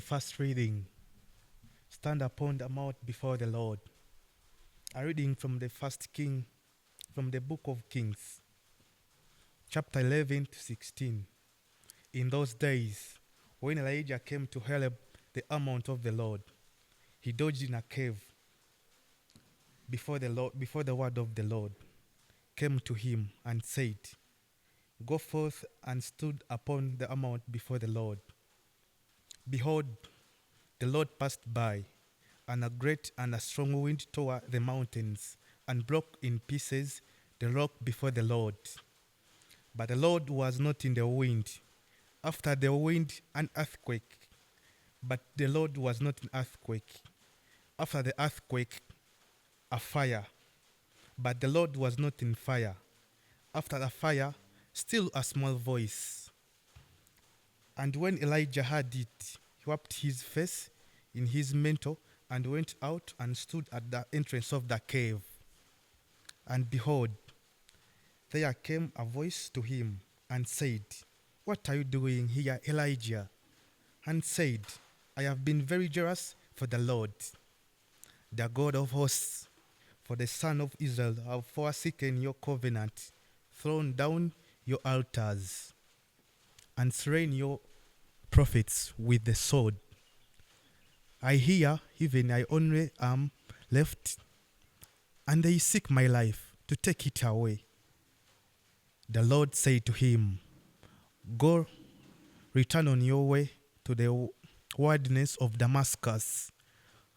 first reading. Stand upon the mount before the Lord. A reading from the from the book of Kings, chapter 11 to 16. In those days, when Elijah came to Heleb, the mount of the Lord, he dodged in a cave before the word of the Lord came to him and said, "Go forth," and stood upon the mount before the Lord. Behold, the Lord passed by, and a great and a strong wind tore the mountains and broke in pieces the rock before the Lord. But the Lord was not in the wind. After the wind, an earthquake. But the Lord was not in earthquake. After the earthquake, a fire. But the Lord was not in fire. After the fire, still a small voice. And when Elijah heard it, he wiped his face in his mantle and went out and stood at the entrance of the cave. And behold, there came a voice to him and said, "What are you doing here, Elijah?" And said, "I have been very jealous for the Lord, the God of hosts, for the son of Israel have forsaken your covenant, thrown down your altars, and slain your prophets with the sword. I hear, even I only am left, and they seek my life to take it away." The Lord said to him, "Go, return on your way to the wilderness of Damascus,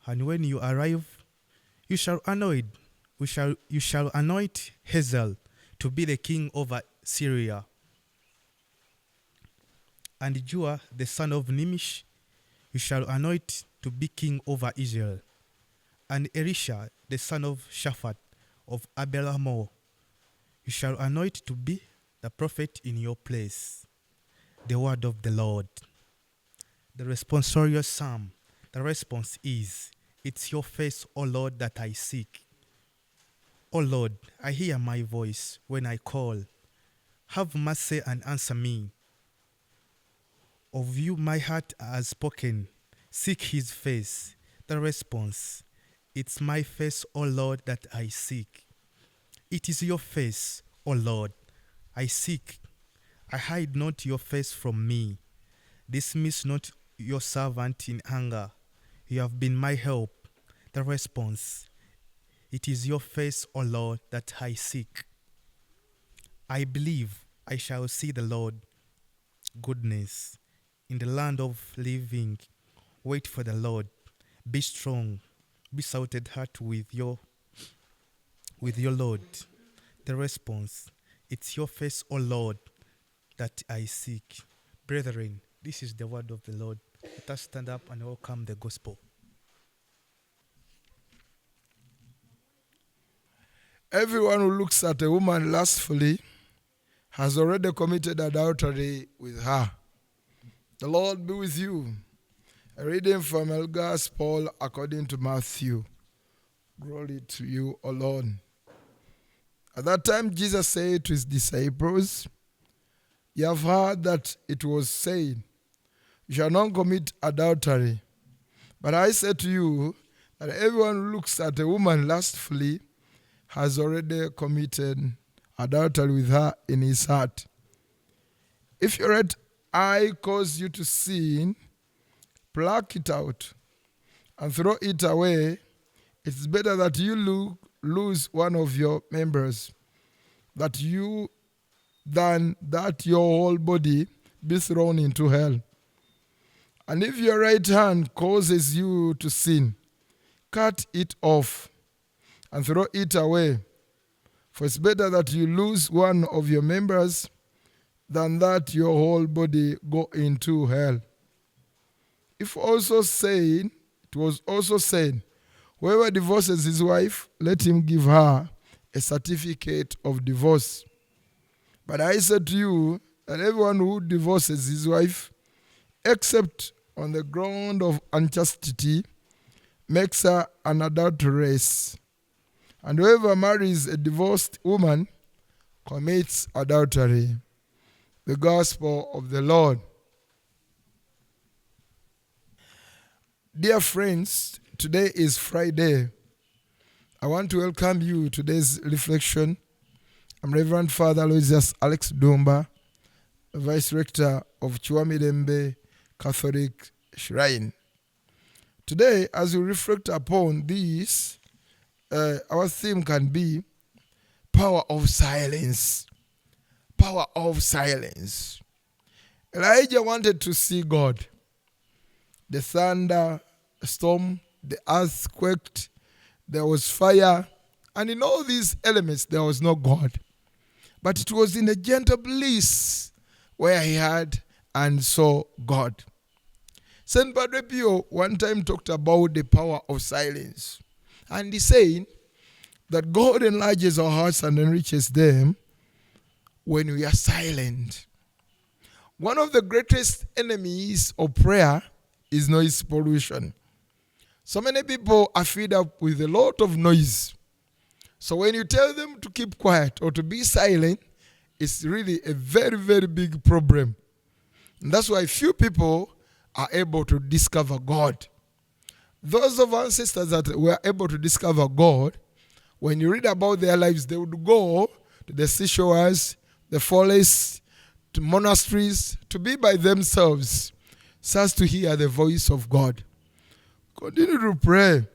and when you arrive, you shall anoint Hazael to be the king over Syria, and Joah the son of Nimish you shall anoint to be king over Israel, and Elisha the son of Shaphat of Abel-Amor you shall anoint to be the prophet in your place." The word of the Lord. The responsorial psalm. The response is, "It's your face, O Lord, that I seek. O Lord, I hear my voice when I call. Have mercy and answer me. Of you my heart has spoken. Seek his face." The response, "It's my face, O Lord, that I seek." It is your face, O Lord, I seek. I hide not your face from me. Dismiss not your servant in anger. You have been my help. The response, "It is your face, O Lord, that I seek." I believe I shall see the Lord goodness in the land of living. Wait for the Lord. Be strong. Be shouted heart with your Lord. The response, "It's your face, O Lord, that I seek." Brethren, this is the word of the Lord. Let us stand up and welcome the gospel. Everyone who looks at a woman lustfully has already committed adultery with her. The Lord be with you. A reading from the Gospel according to Matthew. Glory to you, O Lord. At that time Jesus said to his disciples, "You have heard that it was said, 'You shall not commit adultery.' But I say to you that everyone who looks at a woman lustfully has already committed adultery with her in his heart. If your right eye cause you to sin, pluck it out and throw it away. It's better that you lose one of your members than that your whole body be thrown into hell. And if your right hand causes you to sin, cut it off and throw it away. For it's better that you lose one of your members than that your whole body go into hell. It was also said, whoever divorces his wife, let him give her a certificate of divorce. But I say to you that everyone who divorces his wife, except on the ground of unchastity, makes her an adulteress. And whoever marries a divorced woman commits adultery." The Gospel of the Lord. Dear friends, today is Friday. I want to welcome you to today's reflection. I'm Reverend Father Aloysius Alex Dumba, Vice Rector of Kiwamirembe Catholic Shrine. Today, as we reflect upon this, our theme can be power of silence. Power of silence. Elijah wanted to see God. The thunder, storm, the earth quaked, there was fire, and in all these elements there was no God. But it was in a gentle bliss where he heard and saw God. St. Padre Pio one time talked about the power of silence. And he said that God enlarges our hearts and enriches them when we are silent. One of the greatest enemies of prayer is noise pollution. So many people are fed up with a lot of noise. So when you tell them to keep quiet or to be silent, it's really a very, very big problem. And that's why few people are able to discover God. Those of our ancestors that were able to discover God, when you read about their lives, they would go to the seashores, the forests, to monasteries, to be by themselves, so as to hear the voice of God. Continue to pray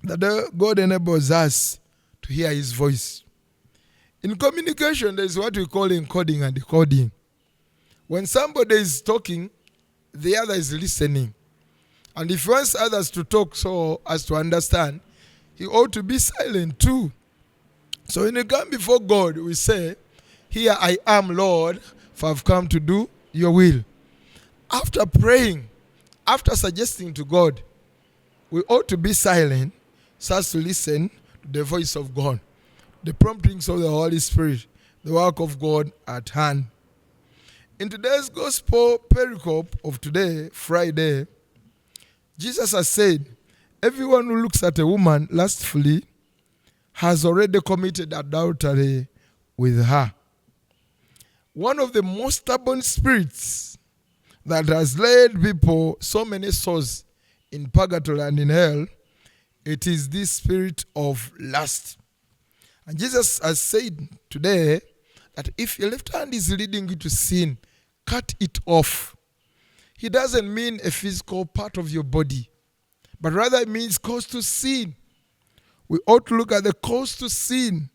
that God enables us to hear his voice. In communication, there is what we call encoding and decoding. When somebody is talking, the other is listening. And if he wants others to talk so as to understand, he ought to be silent too. So when you come before God, we say, "Here I am, Lord, for I've come to do your will." After praying, after suggesting to God, we ought to be silent so as to listen to the voice of God, the promptings of the Holy Spirit, the work of God at hand. In today's gospel pericope of today, Friday, Jesus has said, everyone who looks at a woman lustfully has already committed adultery with her. One of the most stubborn spirits that has led people, so many souls, in purgatory and in hell, it is this spirit of lust. And Jesus has said today that if your left hand is leading you to sin, cut it off. He doesn't mean a physical part of your body, but rather it means cause to sin. We ought to look at the cause to sin.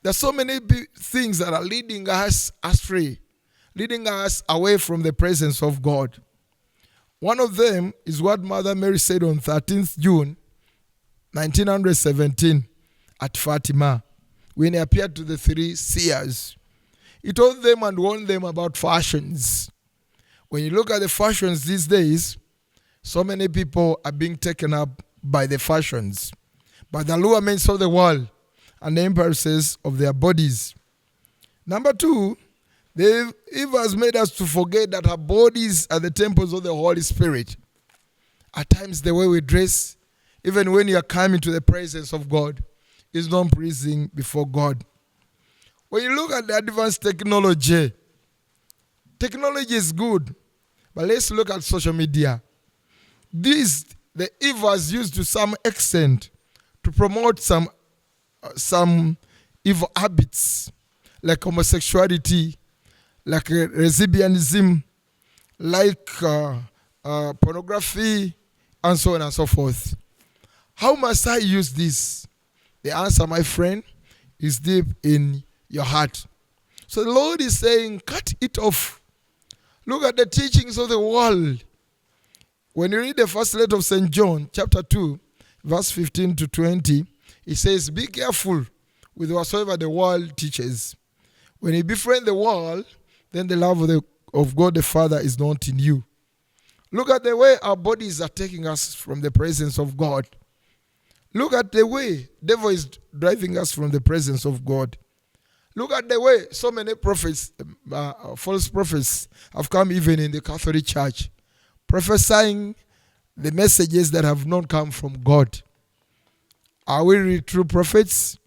There are so many things that are leading us astray, leading us away from the presence of God. One of them is what Mother Mary said on 13th June 1917 at Fatima, when he appeared to the three seers. He told them and warned them about fashions. When you look at the fashions these days, so many people are being taken up by the fashions, by the allurements of the world and the impulses of their bodies. Number two, the evil has made us to forget that our bodies are the temples of the Holy Spirit. At times, the way we dress, even when you are coming to the presence of God, is not pleasing before God. When you look at the advanced technology, technology is good, but let's look at social media. The evil has used to some extent to promote some evil habits, like homosexuality, like lesbianism, like pornography, and so on and so forth. How must I use this? The answer, my friend, is deep in your heart. So the Lord is saying, cut it off. Look at the teachings of the world. When you read the first letter of St. John, chapter 2, verse 15 to 20, it says, be careful with whatsoever the world teaches. When you befriend the world, then the love of God the Father is not in you. Look at the way our bodies are taking us from the presence of God. Look at the way the devil is driving us from the presence of God. Look at the way so many prophets, false prophets, have come even in the Catholic Church, prophesying the messages that have not come from God. Are we really true prophets?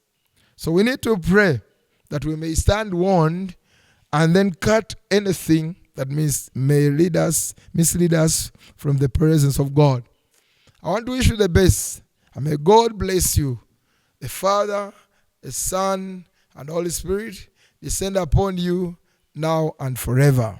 So we need to pray that we may stand warned and then cut anything that may mislead us from the presence of God. I want to wish you the best. And may God bless you. The Father, the Son, and the Holy Spirit descend upon you now and forever.